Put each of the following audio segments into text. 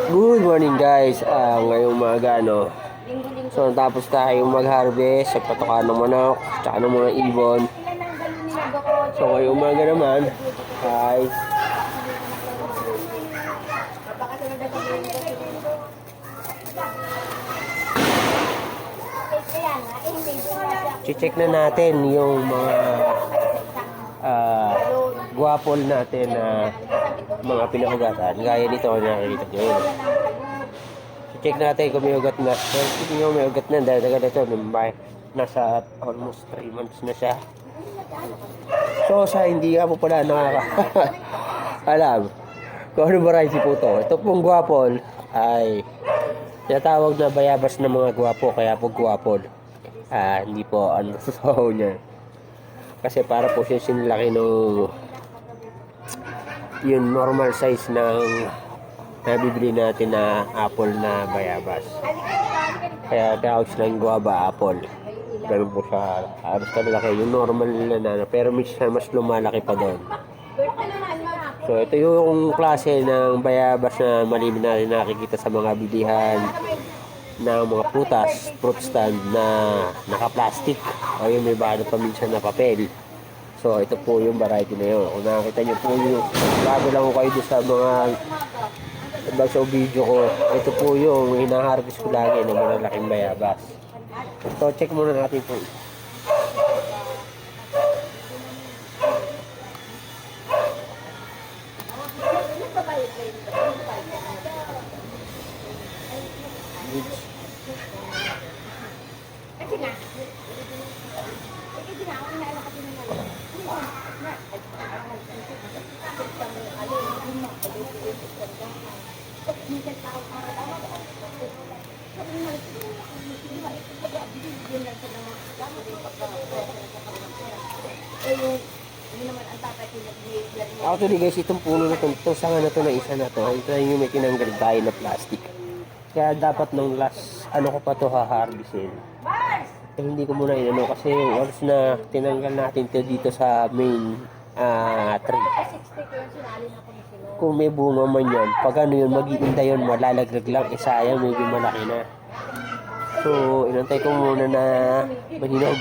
Good morning guys. Ngayong umaga So tapos tayo mag-harvest sa patokan ng manok, tsaka ng mga ibon. So ngayong umaga naman, guys, check na natin yung mga guwapol natin na mga pinahugatan. Gaya nito na nakikita nyo yun. Check natin kung may ugat na. So, hindi nyo may ugat na dahil ito, nasa almost 3 months na siya. So, sa hindi ka po pala alam kung ano variety po to. Ito pong guwapol ay tinatawag na bayabas ng mga guwapo, kaya po guwapol. Hindi po ano so niya. Kasi para po siya sinilaki nung yung normal size ng nabibili natin na apple na bayabas. Kaya tawag silang guava apple. Ganun po siya. Halos kalaki. Yung normal na pero mas lumalaki pa doon. So ito yung klase ng bayabas na malimin natin nakikita sa mga bilihan ng mga fruit stand na naka-plastic o yung may balot pa minsan na papel. So ito po yung variety na yun. Kung nakikita nyo po yung bago lang ko kayo sa mga sa video ko, ito po yung hinaharvest ko lagi ng malalaking bayabas. So check muna natin po. Actually guys, itong puno na ito, sanga na ito na isa na ito, ito yung may tinanggal tayo na plastic. Kaya dapat nung last, ko pa ito haharbisin. Hindi ko muna inano kasi once na tinanggal natin ito dito sa main tree. Kung may bunga man yan, pag ano yun, mag-iinda yun, malalaglag lang, sayang, medyo malaki na. So, inantay ko muna na mahinog.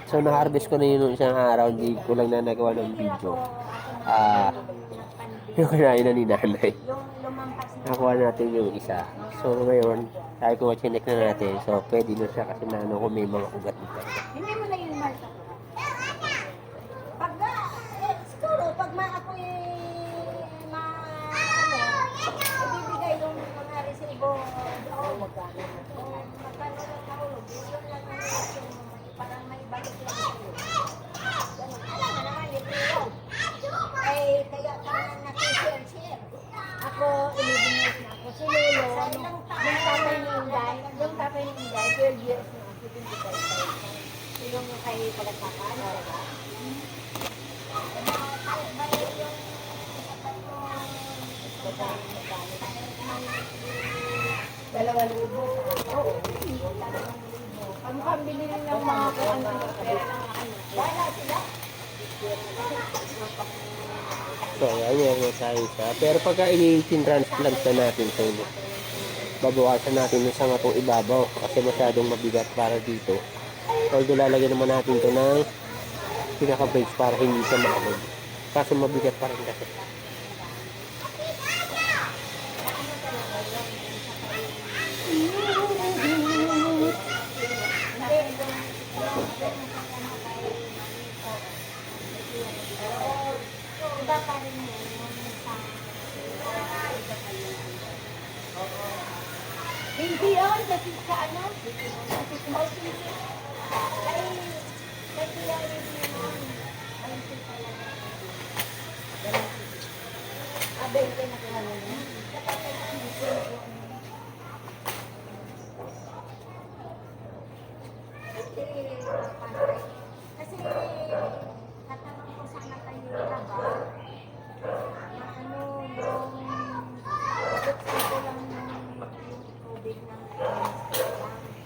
So, na-harvest ko na yun isang araw, hindi ko lang na nagawa ng video. Yung kinain na ni nanay. Nakuha natin yung isa. So, ngayon, sabi ko chinek na natin. So, pwede na siya kasi naano ko may mga ugat dito. Hindi mo na yun, Marta. Siguro, pag ako ibibigay yung mga resibo, magkano lang nahulog, yun lang yung parang may balik lang sa'yo. Ganun. Alam na naman, libre yun. Ay, kaya parang nakishare-share. Ako, inibinayos na ako. Si Lolo, yung tatay ni Inday, 12 years na ako, 25 yung kay Palagpapan, diba? Dalawang libo. Oo. Ang pambili ng mga pera ng wala sila. So, ayan yung tayo siya. Pero pagka i-transplant na natin sa inyo, babawasan natin yung sanga itong ibabaw kasi masyadong mabigat para dito. Although lalagyan naman natin ito ng pinaka-base para hindi siya makalog. Kaso mabigat pa rin kasi. Iba pa rin yun. Hindi yun, kasi sa ano? Kasi kaya rin yun. Ayun siya talaga. Abay, kayo nakuha na yun. Kasi, tatanong ko sana kayo trabaho. Na ano, yung gusto ko lang yung tubig ng para masabi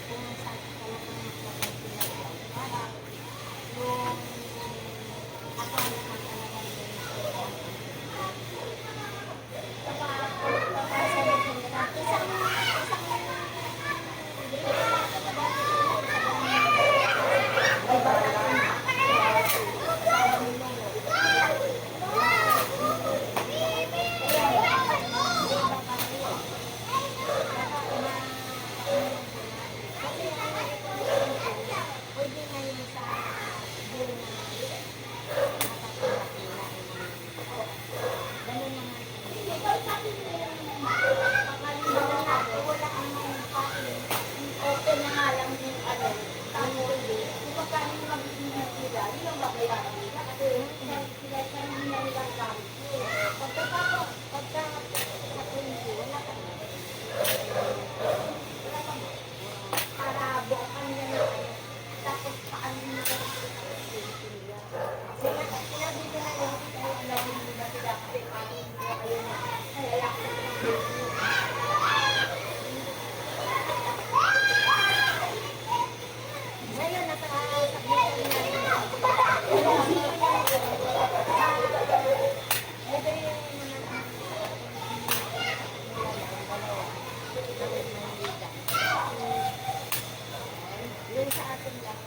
kung saan talagang magpapagpilay para yung akala ka talagang Ngayon, nakakausap mo kami namin. Yung sa atin lang.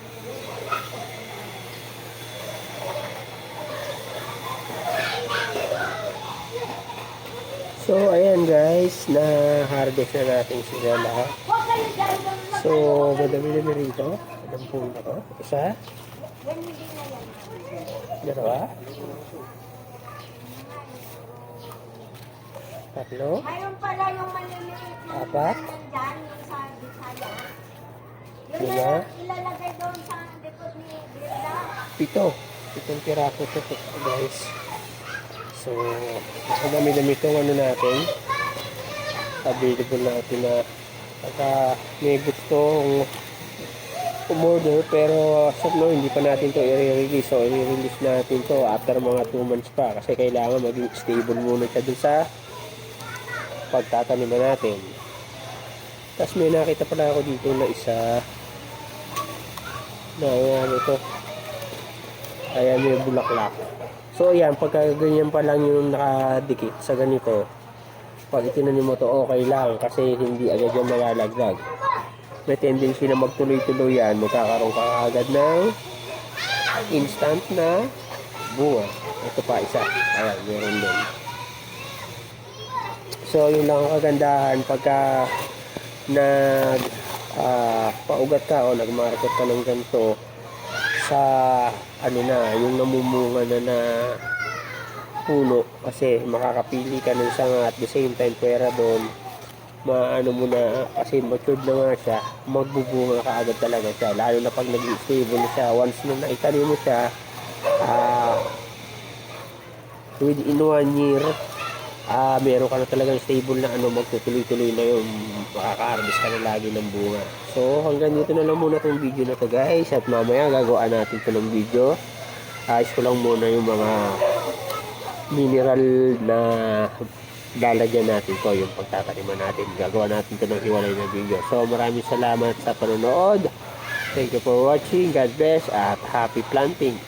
So, ayan guys, na-harvest na natin sila lahat. Huwag kayo dyan doon mag- So, madami-dami rito. Ilang puno ko? Isa? Yan hindi na yan. Dalawa? Tatlo? Mayroon pala yung maliliit na Apat? nandyan, yung sa Bisaya. Yun Lima? na ilalagay doon sa likod ni Birda. Pito. Pitong piraso to guys. So, madami-dami itong ano natin. Available natin na pagka may gustong umorder pero sa no, hindi pa natin to i-release. So, i-release natin to after mga 2 months pa kasi kailangan maging stable muna siya dun sa pagtataniman natin. Tapos may nakita pala ako dito na isa na ano ito. Ayan, may bulaklak. So, ayan, pagka ganyan pa lang yung nakadikit sa ganito, pag itinanim mo to, okay lang kasi hindi agad yan malalaglag. May tendency na magtuloy-tuloy yan, magkakaroon ka agad ng instant na bunga. Ito pa isa. Ayan, meron din. So, yun lang ang kagandahan pagka nag paugat ka o nagmarket ka ng ganito sa ano na, yung namumunga na puno kasi makakapili ka ng sanga at the same time pera doon maano mo na kasi matured na nga siya, magbubunga ka agad talaga siya lalo na pag nag-stable na siya once na naitanim mo siya within 1 year meron ka na talagang stable na ano magtutuloy-tuloy na yung makaka-harvest ka na lagi ng bunga. So hanggang dito na lang muna tong video na to guys at mamaya gagawa natin ito ng video. Ayos ko lang muna yung mga mineral na lalagyan natin ko yung pagtataniman natin. Gagawa natin ito ng hiwalay na video. So maraming salamat sa panonood. Thank you for watching. God bless at happy planting.